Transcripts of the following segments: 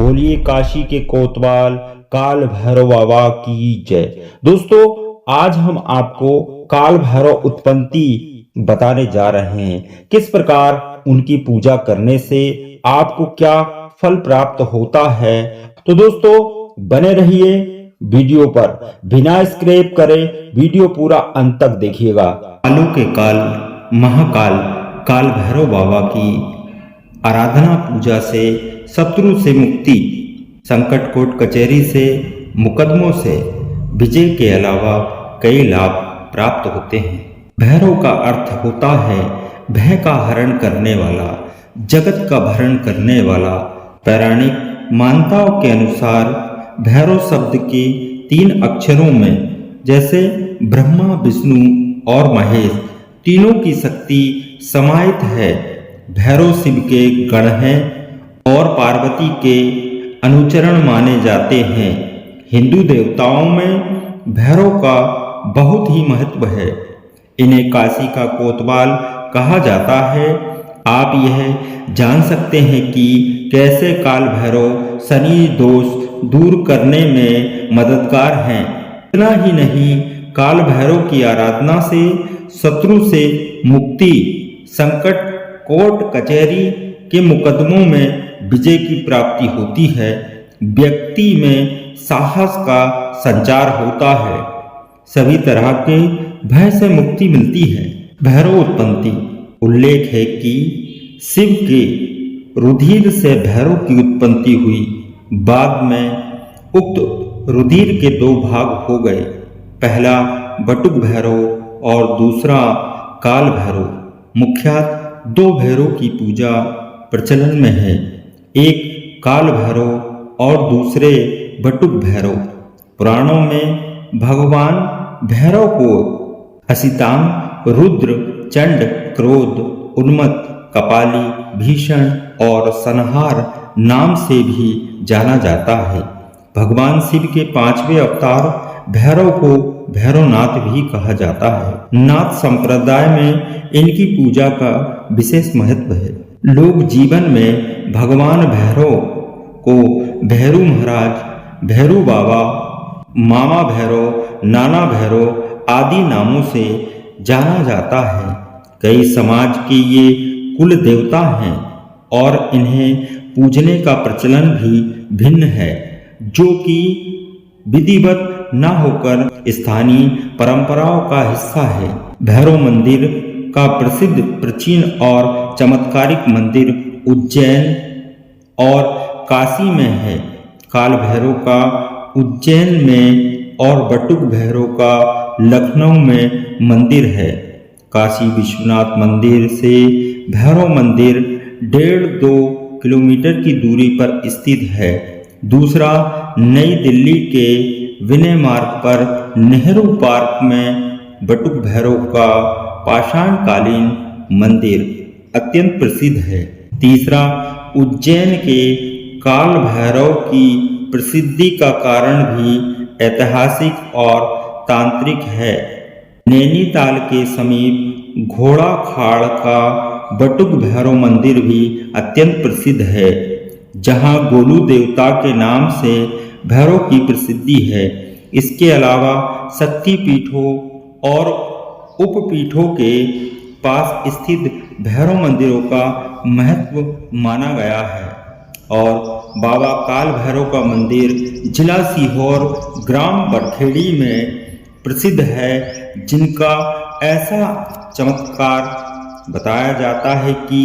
बोलिए काशी के कोतवाल काल भैरव बाबा की जय। दोस्तों, आज हम आपको काल भैरव उत्पत्ति बताने जा रहे हैं। किस प्रकार उनकी पूजा करने से आपको क्या फल प्राप्त होता है। तो दोस्तों, बने रहिए वीडियो पर, बिना स्क्रैप करे वीडियो पूरा अंत तक देखिएगा। कालों के काल महाकाल काल भैरव बाबा की आराधना पूजा से शत्रु से मुक्ति, संकट कोर्ट कचहरी से मुकदमों से विजय के अलावा कई लाभ प्राप्त होते हैं। भैरव का अर्थ होता है भय का हरण करने वाला, जगत का भरण करने वाला। पौराणिक मान्यताओं के अनुसार भैरव शब्द के 3 अक्षरों में जैसे ब्रह्मा, विष्णु और महेश तीनों की शक्ति समाहित है। भैरव शिव के गण हैं और पार्वती के अनुचरण माने जाते हैं। हिंदू देवताओं में भैरव का बहुत ही महत्व है। इन्हें काशी का कोतवाल कहा जाता है। आप यह जान सकते हैं कि कैसे काल भैरव शनि दोष दूर करने में मददगार हैं। इतना ही नहीं, काल भैरव की आराधना से शत्रु से मुक्ति, संकट कोर्ट कचहरी के मुकदमों में विजय की प्राप्ति होती है। व्यक्ति में साहस का संचार होता है। सभी तरह के भय से मुक्ति मिलती है। भैरव उत्पत्ति उल्लेख है कि शिव के रुधिर से भैरव की उत्पत्ति हुई। बाद में उक्त रुधिर के 2 भाग हो गए, पहला बटुक भैरव और दूसरा काल भैरव। मुख्यतः 2 भैरव की पूजा प्रचलन में है, एक काल भैरव और दूसरे बटुक भैरव। पुराणों में भगवान भैरव को असिताम, रुद्र, चंड, क्रोध, उन्मत्त, कपाली, भीषण और संहार नाम से भी जाना जाता है। भगवान शिव के 5वें अवतार भैरव को भैरवनाथ भी कहा जाता है। नाथ संप्रदाय में इनकी पूजा का विशेष महत्व है। लोग जीवन में भगवान भैरव को भैरू महाराज, भैरू बाबा, मामा भैरव, नाना भैरव आदि नामों से जाना जाता है। कई समाज के ये कुल देवता हैं और इन्हें पूजने का प्रचलन भी भिन्न है, जो कि विधिवत न होकर स्थानीय परंपराओं का हिस्सा है। भैरव मंदिर का प्रसिद्ध, प्राचीन और चमत्कारिक मंदिर उज्जैन और काशी में है। काल भैरव का उज्जैन में और बटुक भैरव का लखनऊ में मंदिर है। काशी विश्वनाथ मंदिर से भैरव मंदिर 1.5-2 किलोमीटर की दूरी पर स्थित है। दूसरा नई दिल्ली के विनय मार्ग पर नेहरू पार्क में बटुक भैरव का पाषाणकालीन मंदिर अत्यंत प्रसिद्ध है। तीसरा, उज्जैन के काल भैरव की प्रसिद्धि का कारण भी ऐतिहासिक और तांत्रिक है। नैनीताल के समीप घोड़ा खाड़ का बटुक भैरव मंदिर भी अत्यंत प्रसिद्ध है, जहां गोलू देवता के नाम से भैरव की प्रसिद्धि है। इसके अलावा शक्ति पीठों और उपपीठों के पास स्थित भैरव मंदिरों का महत्व माना गया है। और बाबा काल भैरव का मंदिर जिला सीहोर, ग्राम बरखेड़ी में प्रसिद्ध है, जिनका ऐसा चमत्कार बताया जाता है कि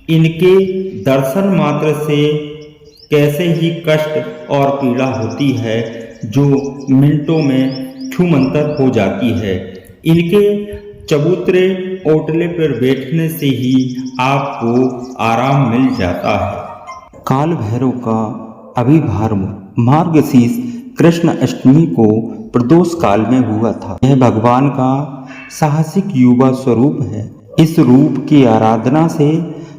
इनके दर्शन मात्र से कैसे ही कष्ट और पीड़ा होती है, जो मिनटों में छूमंतर हो जाती है। इनके चबूतरे ओटले पर बैठने से ही आपको आराम मिल जाता है। काल भैरव का आविर्भाव मार्गशीर्ष कृष्ण अष्टमी को प्रदोष काल में हुआ था। यह भगवान का साहसिक युवा स्वरूप है। इस रूप की आराधना से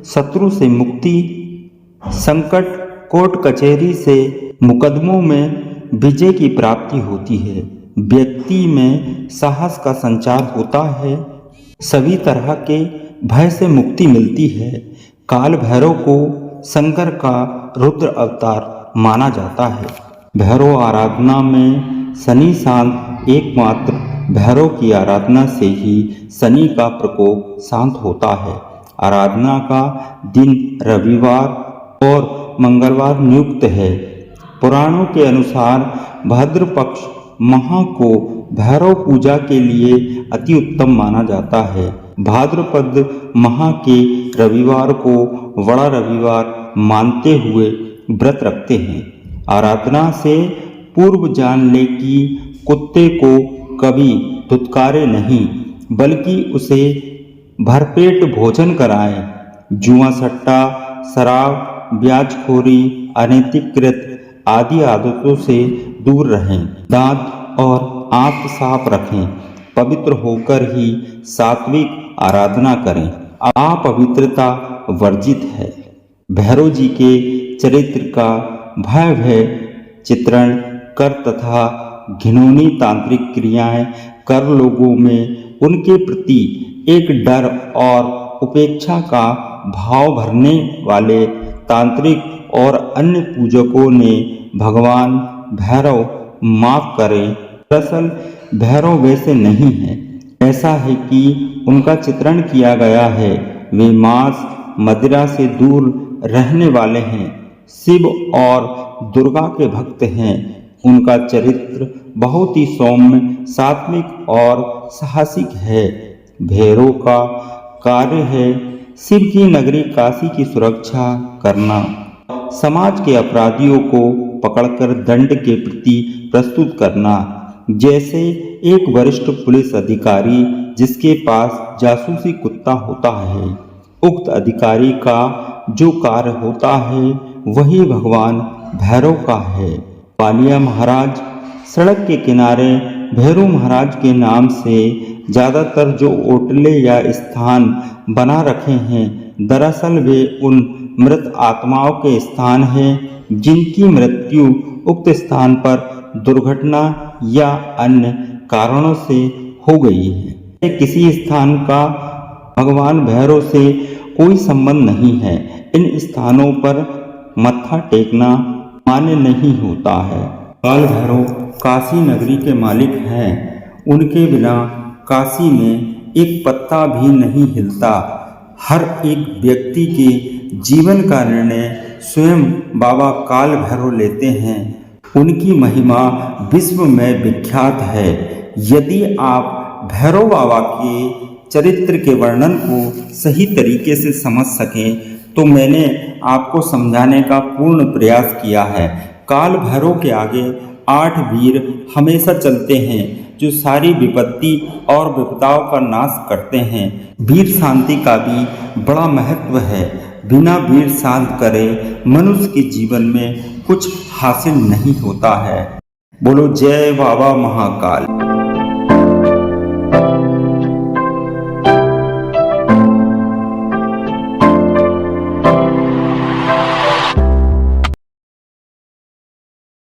शत्रु से मुक्ति, संकट कोर्ट कचहरी से मुकदमों में विजय की प्राप्ति होती है। व्यक्ति में साहस का संचार होता है। सभी तरह के भय से मुक्ति मिलती है। काल भैरव को शंकर का रुद्र अवतार माना जाता है। भैरव आराधना में शनि शांत एकमात्र भैरव की आराधना से ही शनि का प्रकोप शांत होता है। आराधना का दिन रविवार और मंगलवार नियुक्त है। पुराणों के अनुसार भाद्र पक्ष माह को भैरव पूजा के लिए अति उत्तम माना जाता है। भाद्रपद माह के रविवार को बड़ा रविवार मानते हुए व्रत रखते हैं। आराधना से पूर्व जान ले कि कुत्ते को कभी धुतकारे नहीं, बल्कि उसे भरपेट भोजन कराएं। जुआ सट्टा, शराब, ब्याजखोरी, अनैतिक कृत आदि आदतों से दूर रहें। दांत और आंत साफ रखें। पवित्र होकर ही सात्विक आराधना करें। अपवित्रता वर्जित है। भैरव जी के चरित्र का भय चित्रण कर तथा घिनौनी तांत्रिक क्रियाएं कर लोगों में उनके प्रति एक डर और उपेक्षा का भाव भरने वाले तांत्रिक और अन्य पूजकों ने भगवान भैरव माफ करें। दरअसल भैरव वैसे नहीं है। ऐसा है कि उनका चित्रण किया गया है। वे मांस मदिरा से दूर रहने वाले हैं। शिव और दुर्गा के भक्त हैं। उनका चरित्र बहुत ही सौम्य, सात्विक और साहसिक है। भैरव का कार्य है शिव की नगरी काशी की सुरक्षा करना, समाज के अपराधियों को पकड़कर दंड के प्रति प्रस्तुत करना। जैसे एक वरिष्ठ पुलिस अधिकारी जिसके पास जासूसी कुत्ता होता है, उक्त अधिकारी का जो कार्य होता है वही भगवान भैरव का है। पालिया महाराज सड़क के किनारे भैरव महाराज के नाम से ज़्यादातर जो ओटले या स्थान बना रखे हैं, दरअसल वे उन मृत आत्माओं के स्थान हैं जिनकी मृत्यु उक्त स्थान पर दुर्घटना या अन्य कारणों से हो गई है। किसी स्थान का भगवान भैरव से कोई संबंध नहीं है। इन स्थानों पर मत्था टेकना मान्य नहीं होता है। काल भैरव काशी नगरी के मालिक हैं। उनके बिना काशी में एक पत्ता भी नहीं हिलता। हर एक व्यक्ति के जीवन का निर्णय स्वयं बाबा काल भैरव लेते हैं। उनकी महिमा विश्व में विख्यात है। यदि आप भैरव बाबा के चरित्र के वर्णन को सही तरीके से समझ सकें तो मैंने आपको समझाने का पूर्ण प्रयास किया है। काल भैरव के आगे 8 वीर हमेशा चलते हैं जो सारी विपत्ति और विपदाओं का नाश करते हैं। वीर शांति का भी बड़ा महत्व है। बिना वीर शांत करे मनुष्य के जीवन में कुछ हासिल नहीं होता है। बोलो जय बाबा महाकाल।